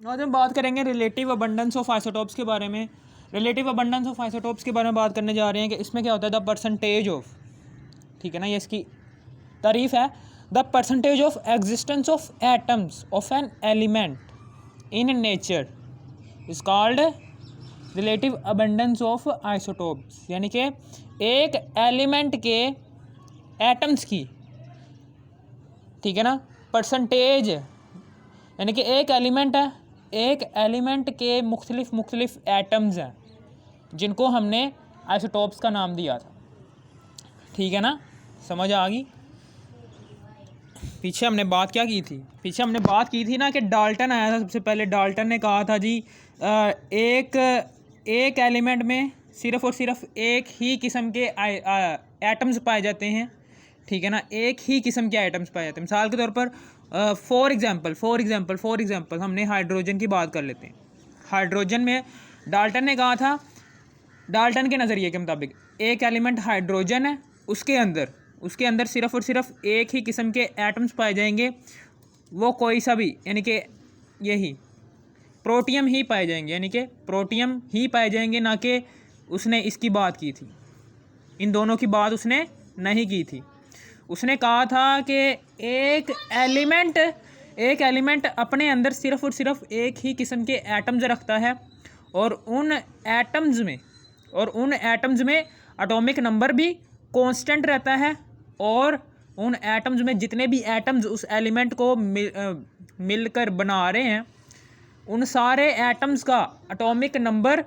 आज हम बात करेंगे रिलेटिव अबंडेंस ऑफ आइसोटोप्स के बारे में। रिलेटिव अबंडेंस ऑफ आइसोटोप्स के बारे में बात करने जा रहे हैं कि इसमें क्या होता है, द परसेंटेज ऑफ, ठीक है ना, ये इसकी तारीफ है। The percentage of existence of atoms of an element in nature is called relative abundance of isotopes, यानी कि एक एलिमेंट के एटम्स की, ठीक है ना, परसेंटेज, यानी कि एक एलिमेंट है, एक एलिमेंट के मुख्तलिफ एटम्स हैं जिनको हमने आइसोटोप्स का नाम दिया था, ठीक है ना, समझ आ गई। पीछे हमने बात क्या की थी, पीछे हमने बात की थी ना कि डाल्टन आया था सबसे पहले। डाल्टन ने कहा था जी एक एलिमेंट में सिर्फ़ और सिर्फ एक ही किस्म के एटम्स पाए जाते हैं, ठीक है ना, एक ही किस्म के आइटम्स पाए जाते हैं। मिसाल के तौर पर फॉर एग्जांपल हमने हाइड्रोजन की बात कर लेते हैं। हाइड्रोजन में डाल्टन ने कहा था, डाल्टन के नज़रिए के मुताबिक एक एलिमेंट हाइड्रोजन है, उसके अंदर सिर्फ़ और सिर्फ एक ही किस्म के एटम्स पाए जाएंगे, वो कोई सा भी, यानी कि यही प्रोटियम ही पाए जाएंगे, यानी कि प्रोटियम ही पाए जाएंगे, ना कि उसने इसकी बात की थी, इन दोनों की बात उसने नहीं की थी। उसने कहा था कि एक एलिमेंट अपने अंदर सिर्फ़ और सिर्फ एक ही किस्म के एटम्स रखता है, और उन एटम्स में एटॉमिक नंबर भी कांस्टेंट रहता है, और उन एटम्स में जितने भी एटम्स उस एलिमेंट को मिलकर बना रहे हैं, उन सारे एटम्स का एटॉमिक नंबर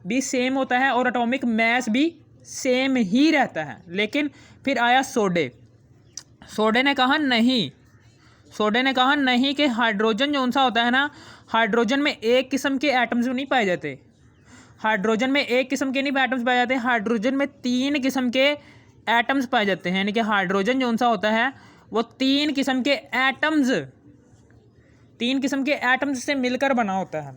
भी सेम होता है और एटॉमिक मास भी सेम ही रहता है। लेकिन फिर आया सोडे ने कहा नहीं कि हाइड्रोजन जो सा होता है ना, हाइड्रोजन में एक किस्म के एटम्स नहीं पाए जाते, हाइड्रोजन में एक किस्म के नहीं एटम्स पाए जाते, हाइड्रोजन में 3 किस्म के एटम्स पाए जाते हैं। यानी कि हाइड्रोजन जो सा होता है वो 3 किस्म के एटम्स से मिलकर बना होता है,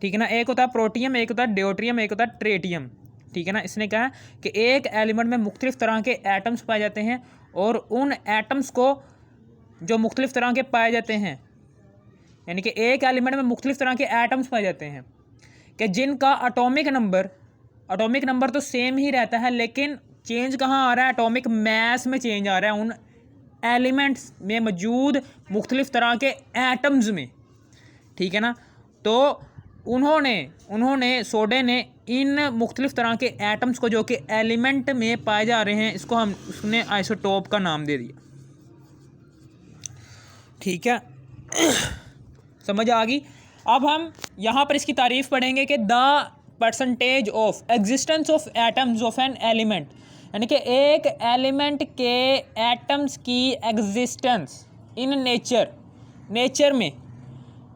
ठीक है ना। एक होता है प्रोटियम, एक होता है ड्यूटेरियम, एक होता है ट्रेटियम, ठीक है ना। इसने कहा कि एक एलिमेंट में मुख्तलिफ तरह के एटम्स पाए जाते हैं, और उन एटम्स को जो मुख्तलिफ तरह के पाए जाते हैं, यानी कि एक एलिमेंट में मुख्तलिफ तरह के एटम्स पाए जाते हैं कि जिनका एटॉमिक नंबर तो सेम ही रहता है, लेकिन चेंज कहाँ आ रहा है, एटॉमिक मास में चेंज आ रहा है उन एलिमेंट्स में मौजूद मुख्तलिफ तरह के एटम्स में, ठीक है ना। तो उन्होंने सोडे ने इन मुख्तलिफ तरह के एटम्स को जो कि एलिमेंट में पाए जा रहे हैं, इसको उसने आइसोटोप का नाम दे दिया, ठीक है। समझ आ गई। अब हम यहाँ पर इसकी तारीफ पढ़ेंगे कि the percentage of existence of atoms of an element, यानी कि एक एलिमेंट के एटम्स की एग्जिस्टेंस इन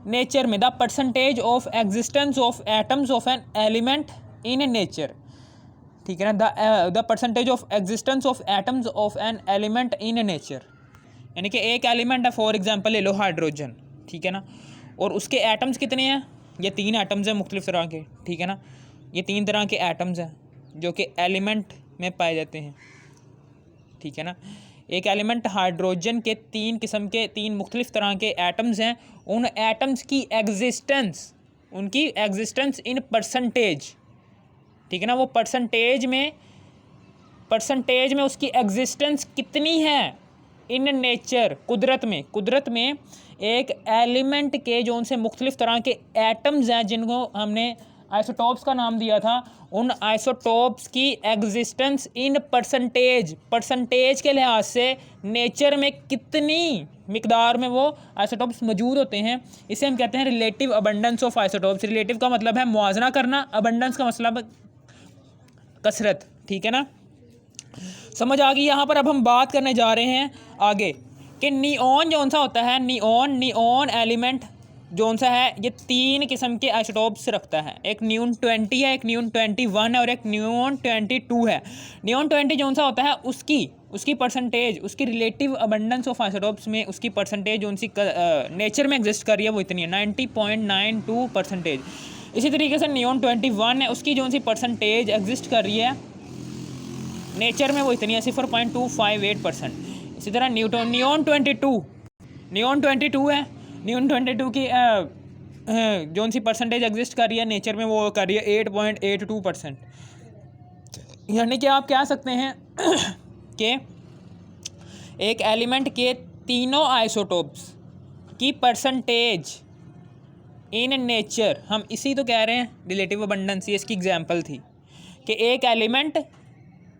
नेचर में the percentage of existence of atoms of an element in nature, ठीक है ना, the percentage of existence of atoms of an element in nature, यानी कि एक एलिमेंट है, फॉर एग्जांपल ले लो हाइड्रोजन, ठीक है ना, और उसके एटम्स कितने हैं, ये 3 एटम्स हैं मुख्तलिफ तरह के, ठीक है ना, ये 3 तरह के एटम्स हैं जो कि एलिमेंट में पाए जाते हैं, ठीक है ना। एक एलिमेंट हाइड्रोजन के 3 किस्म के 3 मुख्तलिफ तरह के एटम्स हैं, उन एटम्स की एग्जिस्टेंस इन परसेंटेज, ठीक है ना, वो परसेंटेज में उसकी एग्जिस्टेंस कितनी है इन नेचर, कुदरत में एक एलिमेंट के जो उनसे मुख्तलिफ तरह के एटम्स हैं जिनको हमने आइसोटोप्स का नाम दिया था, उन आइसोटोप्स की एग्जिस्टेंस इन परसेंटेज के लिहाज से नेचर में कितनी मिकदार में वो आइसोटोप्स मौजूद होते हैं, इसे हम कहते हैं relative abundance of isotopes. Relative का मतलब है मुआवजना करना, अबंडेंस का मतलब कसरत, ठीक है ना, समझ आ गई। यहाँ पर अब हम बात करने जा रहे हैं आगे कि नियॉन जो सा होता है, नियॉन एलिमेंट जो सा है, ये 3 किस्म के आइसोटोप्स रखता है। एक नियॉन 20 है, एक नियॉन 21 है, और एक नियॉन 22 है। नियॉन 20 जो सा होता है उसकी परसेंटेज, उसकी रिलेटिव अबंडेंस ऑफ आइसोटोप्स में उसकी परसेंटेज जो उनसी नेचर में एग्जिस्ट कर रही है वो इतनी है 90.92%। इसी तरीके से नियॉन 21 है, उसकी जो सी परसेंटेज एग्जिस्ट कर रही है नेचर में वो इतनी है 0.258%। इसी तरह नियॉन 22 है, नियॉन 22 की जो सी परसेंटेज एग्जिस्ट कर रही है नेचर में वो कर रही है 8.82%। यानी कि आप कह सकते हैं कि एक एलिमेंट के तीनों आइसोटोप्स की परसेंटेज इन नेचर, हम इसी तो कह रहे हैं रिलेटिव अबंडेंस, ये इसकी एग्जांपल थी कि एक एलिमेंट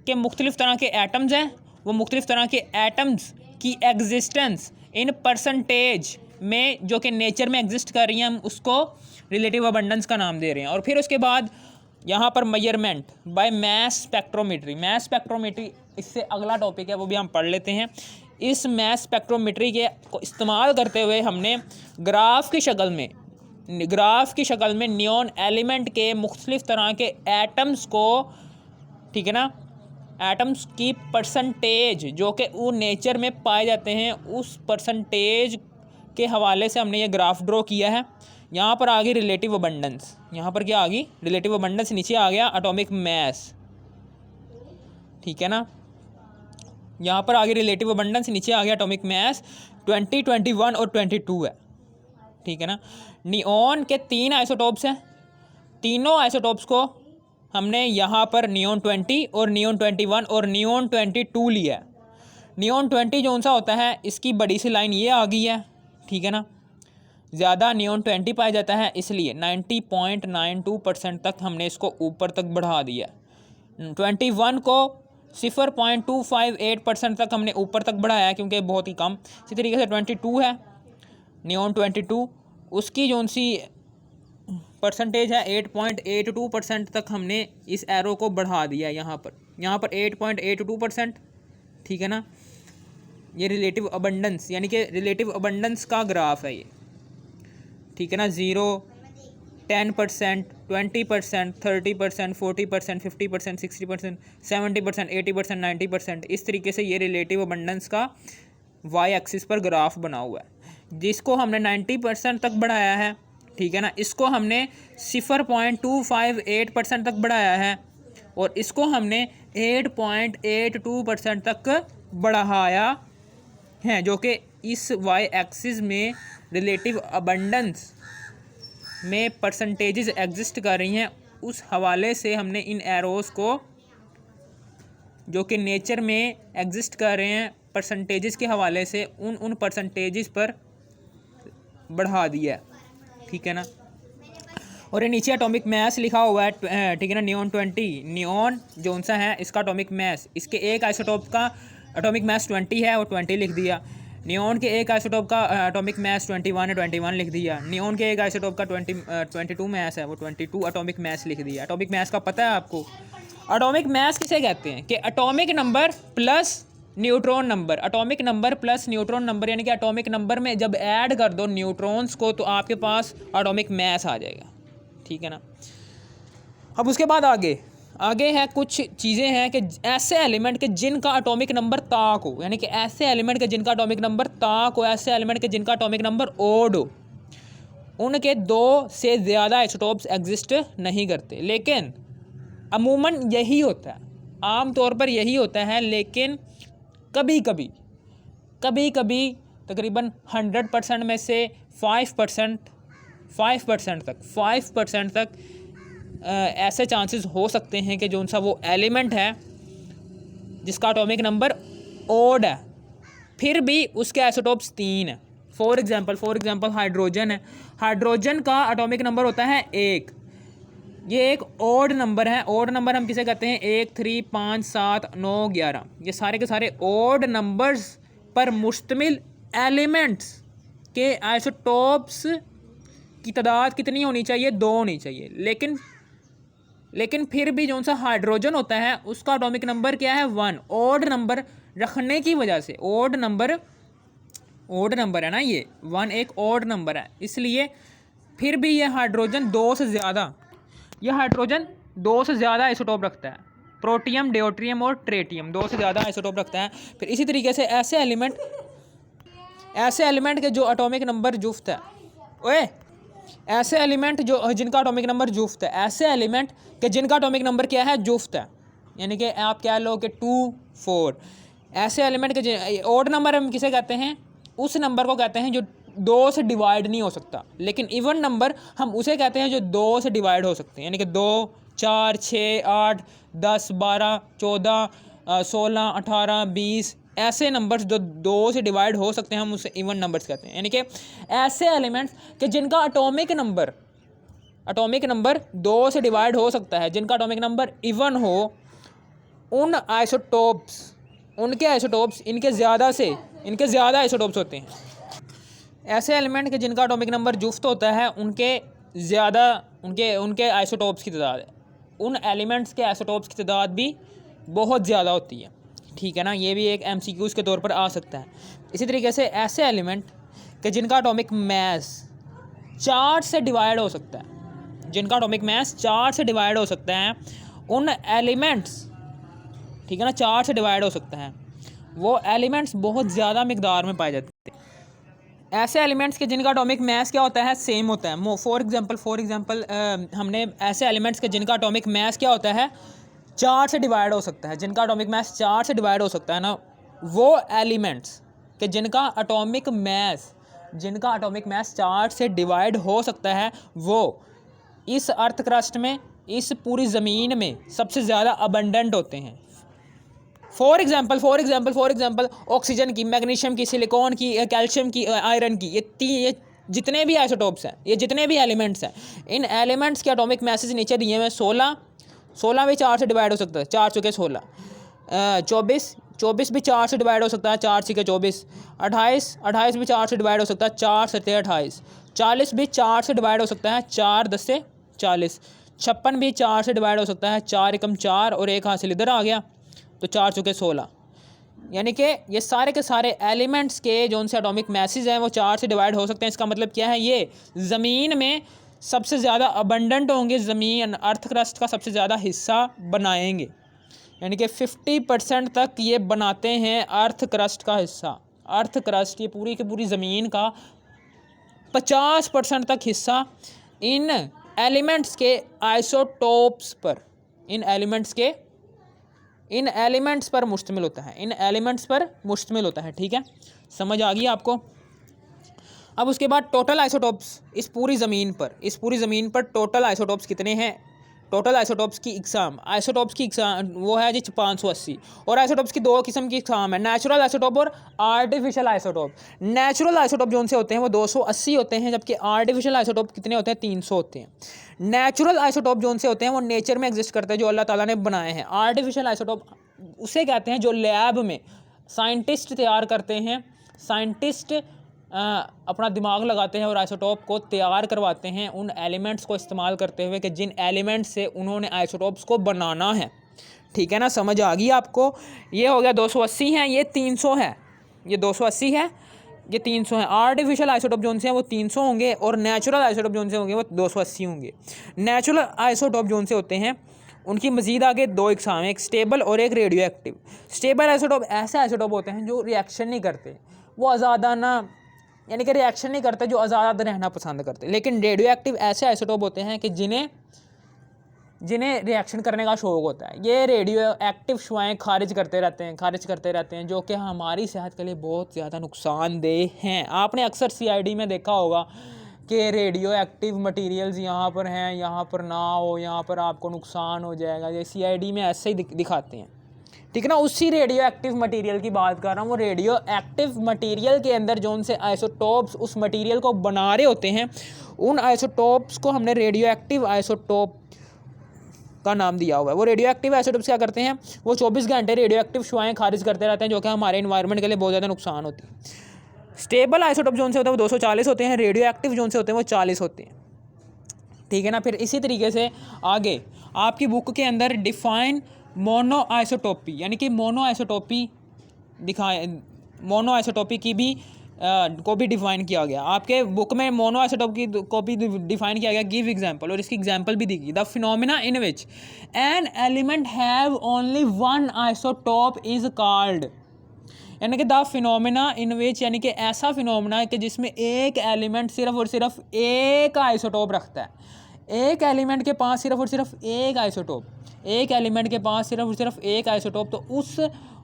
के मुख्तलिफ़ तरह के एटम्स हैं, वो मुख्तलिफ़ तरह के एटम्स की एग्जिस्टेंस इन परसेंटेज में जो कि नेचर में एग्जिस्ट कर रही हैं, हम उसको रिलेटिव अबंडेंस का नाम दे रहे हैं। और फिर उसके बाद यहाँ पर measurement by mass spectrometry. Mass spectrometry इससे अगला टॉपिक है, वो भी हम पढ़ लेते हैं। इस मैस स्पेक्ट्रोमेट्री के को इस्तेमाल करते हुए हमने ग्राफ की शक्ल में नियॉन एलिमेंट के मुख्तलिफ़ तरह के एटम्स को, ठीक है ना, एटम्स की परसेंटेज जो कि वो नेचर में पाए जाते हैं, उस परसेंटेज के हवाले से हमने ये ग्राफ ड्रॉ किया है। यहाँ पर आ गई रिलेटिव अबंडेंस, यहाँ पर क्या आ गई रिलेटिव अबंडेंस, नीचे आ गया एटॉमिक मास, ठीक है ना, यहाँ पर आ गई रिलेटिव अबंडेंस, नीचे आ गया एटॉमिक मास। 20, 21 और 22 है, ठीक है ना। नियॉन के 3 आइसोटोप्स हैं, तीनों आइसोटोप्स को हमने यहाँ पर नियॉन 20 और नियॉन 21 और नियॉन 22 लिया है। नियॉन 20 जो सा होता है, इसकी बड़ी सी लाइन ये आ गई है, ठीक है ना, ज़्यादा नियॉन 20 पाया जाता है, इसलिए 90.92% तक हमने इसको ऊपर तक बढ़ा दिया। 21 को 0.258% तक हमने ऊपर तक बढ़ाया है क्योंकि बहुत ही कम। इसी तरीके से 22 है, नियॉन 22, उसकी जो सी परसेंटेज है 8.82% तक हमने इस एरो को बढ़ा दिया है। यहाँ पर 8.82%, ठीक है ना। ये रिलेटिव अबंडेंस यानी कि रिलेटिव अबंडेंस का ग्राफ है ये, ठीक है ना। 0, 10%, 20%, 30%, 40%, 50%, 60%, 70%, 80%, 90%, इस तरीके से ये रिलेटिव अबंडेंस का वाई एक्सिस पर ग्राफ बना हुआ है, जिसको हमने 90% तक बढ़ाया है, ठीक है ना। इसको हमने 0.258% तक बढ़ाया है और इसको हमने 8.82% तक बढ़ाया है, जो कि इस वाई एक्सिस में रिलेटिव अबंडेंस में परसेंटेजेस एग्जिस्ट कर रही हैं। उस हवाले से हमने इन एरोज़ को जो कि नेचर में एग्जिस्ट कर रहे हैं परसेंटेजेस के हवाले से उन परसेंटेजेस पर बढ़ा दिया, ठीक है ना। और ये नीचे एटॉमिक मास लिखा हुआ है, ठीक है ना। नियॉन 20, नियॉन जो सा है इसका एटॉमिक मास, इसके एक आइसोटोप का एटॉमिक मास 20 है और 20 लिख दिया। नियॉन के एक आइसोटोप का एटॉमिक मास 21 है, 21 लिख दिया। नियॉन के एक आइसोटोप का 22 मास है, वो 22 एटॉमिक मास लिख दिया। एटॉमिक मास का पता है आपको? एटॉमिक मास किसे कहते हैं कि atomic number plus neutron number, atomic number plus neutron number, यानी कि एटॉमिक नंबर में जब ऐड कर दो न्यूट्रॉन्स को तो आपके पास एटॉमिक मास आ जाएगा, ठीक है ना। अब उसके बाद आगे है कुछ चीज़ें हैं कि ऐसे एलिमेंट के जिनका एटॉमिक नंबर ताक हो, यानी कि ऐसे एलिमेंट के जिनका एटॉमिक नंबर ताक हो, ऐसे एलिमेंट के जिनका एटॉमिक नंबर ओड हो, उनके 2 से ज़्यादा आइसोटोप्स एग्जिस्ट नहीं करते। लेकिन अमूमन यही होता है, आम तौर पर यही होता है, लेकिन कभी कभी तकरीबन 100% में से 5% तक ऐसे चांसेस हो सकते हैं कि जो सा वो एलिमेंट है जिसका एटॉमिक नंबर ओड है, फिर भी उसके आइसोटोप्स 3 हैं। फॉर एग्जांपल हाइड्रोजन है, हाइड्रोजन का एटॉमिक नंबर होता है 1। ये एक ओड नंबर है। ओड नंबर हम किसे कहते हैं? 1, 3, 5, 7, 9, 11, ये सारे के सारे ओड नंबर्स पर मुश्तमिल एलिमेंट्स के आइसोटोप्स की तादाद कितनी होनी चाहिए? 2 होनी चाहिए। लेकिन फिर भी जो सा हाइड्रोजन होता है उसका एटॉमिक नंबर क्या है? 1। ओड नंबर रखने की वजह से, ओड नंबर है ना, ये 1 एक ओड नंबर है, इसलिए फिर भी ये हाइड्रोजन 2 से ज़्यादा आइसोटोप रखता है। प्रोटियम, ड्यूटेरियम और ट्रिटियम 2 से ज़्यादा आइसोटोप रखता है। फिर इसी तरीके से ऐसे एलिमेंट के जो एटॉमिक नंबर जुफ्त है, ऐसे एलिमेंट जो जिनका एटॉमिक नंबर जुफ्त है, ऐसे एलिमेंट के जिनका एटॉमिक नंबर क्या है? जुफ्त है, यानी कि आप कह लो कि 2, 4, ऐसे एलिमेंट के ओड नंबर हम किसे कहते हैं? उस नंबर को कहते हैं जो 2 से डिवाइड नहीं हो सकता, लेकिन इवन नंबर हम उसे कहते हैं जो 2 से डिवाइड हो सकते हैं, यानी कि 2, 4, 6, 8, 10, 12, 14, 16, 18, 20 ऐसे नंबर्स जो 2 से डिवाइड हो सकते हैं, हम उसे इवन नंबर्स कहते हैं। यानी कि ऐसे एलिमेंट्स कि जिनका एटॉमिक नंबर 2 से डिवाइड हो सकता है, जिनका एटॉमिक नंबर इवन हो, उनके आइसोटोप्स इनके ज़्यादा आइसोटोप्स होते हैं। ऐसे एलिमेंट के जिनका एटॉमिक नंबर जुफ्त होता है, उनके आइसोटोप्स की तादाद है, उन एलिमेंट्स के आइसोटोप्स की तादाद भी बहुत ज़्यादा होती है। ठीक है ना, ये भी एक MCQs के तौर पर आ सकता है। इसी तरीके से ऐसे एलिमेंट के जिनका एटॉमिक मास 4 से डिवाइड हो सकता है, उन एलिमेंट्स, ठीक है ना, 4 से डिवाइड हो सकता है, वो एलिमेंट्स बहुत ज़्यादा मिकदार में पाए जाते हैं। ऐसे एलिमेंट्स के जिनका एटॉमिक मास क्या होता है, सेम होता है। फॉर एग्जांपल हमने ऐसे एलिमेंट्स के जिनका एटॉमिक मास क्या होता है, 4 से डिवाइड हो सकता है, जिनका एटॉमिक मास 4 से डिवाइड हो सकता है ना, वो एलिमेंट्स के जिनका एटॉमिक मास 4 से डिवाइड हो सकता है, वो इस अर्थ क्रस्ट में, इस पूरी ज़मीन में सबसे ज़्यादा अबंडेंट होते हैं। फॉर एग्जांपल ऑक्सीजन की, मैग्नीशियम की, सिलिकॉन की, कैल्शियम की, आयरन की, ये जितने भी आइसोटोप्स हैं, ये जितने भी एलिमेंट्स हैं, इन एलिमेंट्स के एटॉमिक मासेस नीचे दिए हुए हैं। 16 भी 4 से डिवाइड हो सकता है, 4 चुके 16, 24 भी 4 से डिवाइड हो सकता है, 4 चुके 24, 28 भी 4 से डिवाइड हो सकता है, 4 सत्ते 28, 40 भी 4 से डिवाइड हो सकता है, 4 10 से 40, 56 भी 4 से डिवाइड हो सकता है, 4 एकम 4 और 1 हासिल इधर आ गया, तो 4 चुके 16। यानी कि ये सारे के सारे एलिमेंट्स के जो उनसे एटॉमिक मैसेज हैं वो 4 से डिवाइड हो सकते हैं। इसका मतलब क्या है, ये ज़मीन में सबसे ज़्यादा अबंडेंट होंगे, ज़मीन अर्थ क्रस्ट का सबसे ज़्यादा हिस्सा बनाएंगे, यानी कि 50% तक ये बनाते हैं अर्थ क्रस्ट का हिस्सा। अर्थ क्रस्ट, ये पूरी की पूरी ज़मीन का 50% तक हिस्सा इन एलिमेंट्स के आइसोटोप्स पर, इन एलिमेंट्स पर मुश्तमिल होता है। ठीक है, समझ आ गई आपको। अब उसके बाद टोटल आइसोटोप्स इस पूरी ज़मीन पर टोटल आइसोटोप्स कितने हैं, टोटल आइसोटोप्स की इकसाम वो है जी 580। और आइसोटोप्स की 2 किस्म की इकसाम है, नेचुरल आइसोटोप और आर्टिफिशियल आइसोटोप। नेचुरल आइसोटोप जो उनसे होते हैं वो 280 होते हैं, जबकि आर्टिफिशियल आइसोटोप कितने होते हैं, 300 होते हैं। नेचुरल आइसोटोप जो उनसे होते हैं वो नेचर में एग्जिस्ट करते हैं, जो अल्लाह ताला ने बनाए हैं। आर्टिफिशियल आइसोटोप उसे कहते हैं जो लैब में साइंटिस्ट तैयार करते हैं, साइंटिस्ट अपना दिमाग लगाते हैं और आइसोटोप को तैयार करवाते हैं उन एलिमेंट्स को इस्तेमाल करते हुए कि जिन एलिमेंट्स से उन्होंने आइसोटोप्स को बनाना है। ठीक है ना, समझ आ गई आपको। ये हो गया 280 है, ये 300 है, ये 280 है, ये 300 है। आर्टिफिशियल आइसोटोप जो उनसे हैं वो 300 होंगे और नेचुरल आइसोटोप जो उनसे होंगे वो 280 होंगे। नेचुरल आइसोटोप जो उनसे होते हैं उनकी मज़ीद आगे 2 इकसाम, एक स्टेबल और एक रेडियो एक्टिव। स्टेबल आइसोटोप ऐसे आइसोटोप होते हैं जो रिएक्शन नहीं करते, वो आज़ादाना, यानी कि रिएक्शन नहीं करते, जो आज़ाद रहना पसंद करते। लेकिन रेडियो एक्टिव ऐसे आइसोटोप होते हैं कि जिन्हें रिएक्शन करने का शौक़ होता है। ये रेडियो एक्टिव शुआएँ खारिज करते रहते हैं, जो कि हमारी सेहत के लिए बहुत ज़्यादा नुकसानदेह हैं। आपने अक्सर CID में देखा होगा कि रेडियो एक्टिव मटीरियल्स यहाँ पर हैं, यहाँ पर ना हो, यहाँ पर आपको नुकसान हो जाएगा, ये CID में ऐसे ही दिखाते हैं। ठीक है ना, उसी रेडियो एक्टिव मटेरियल की बात कर रहा हूँ। वो रेडियो एक्टिव मटेरियल के अंदर जो उनसे आइसोटोप्स उस मटेरियल को बना रहे होते हैं, उन आइसोटोप्स को हमने रेडियो एक्टिव आइसोटोप का नाम दिया हुआ है। वो रेडियो एक्टिव आइसोटोप्स क्या करते हैं, वो 24 घंटे रेडियो एक्टिव शुआएँ खारिज करते रहते हैं, जो कि हमारे इन्वायरमेंट के लिए बहुत ज़्यादा नुकसान होती है। स्टेबल आइसोटोप जो उनसे होते हैं वो 240 होते हैं, रेडियो एक्टिव जो उनसे होते हैं वो 40 होते हैं। ठीक है ना, फिर इसी तरीके से आगे आपकी बुक के अंदर डिफाइन मोनो आइसोटोपी, यानी कि मोनो आइसोटोपी की भी को भी डिफ़ाइन किया गया। आपके बुक में मोनो आइसोटोप की को भी डिफ़ाइन किया गया, गिव एग्जांपल, और इसकी एग्जांपल भी दी गई। The phenomena in which an element have only one isotope is called, यानी कि द फिनोमिना इन विच, यानी कि ऐसा फिनोमिना है कि जिसमें एक एलिमेंट सिर्फ और सिर्फ एक आइसोटोप रखता है। एक एलिमेंट के पास सिर्फ और सिर्फ एक आइसोटोप, तो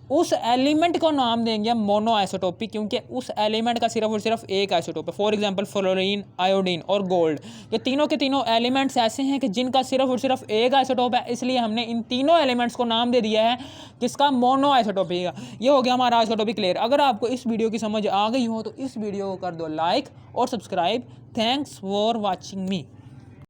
उस एलिमेंट को नाम देंगे हम मोनो आइसोटोपिक, क्योंकि उस एलिमेंट का सिर्फ और सिर्फ एक आइसोटोप है। फॉर एग्जांपल फ्लोरीन, आयोडीन और गोल्ड, ये तीनों के तीनों एलिमेंट्स ऐसे हैं कि जिनका सिर्फ और सिर्फ एक आइसोटोप है, इसलिए हमने इन तीनों एलिमेंट्स को नाम दे दिया है किसका, मोनो आइसोटोपिक का। ये हो गया हमारा आज का टॉपिक क्लियर। अगर आपको इस वीडियो की समझ आ गई हो तो इस वीडियो को कर दो लाइक और subscribe. Thanks for watching me.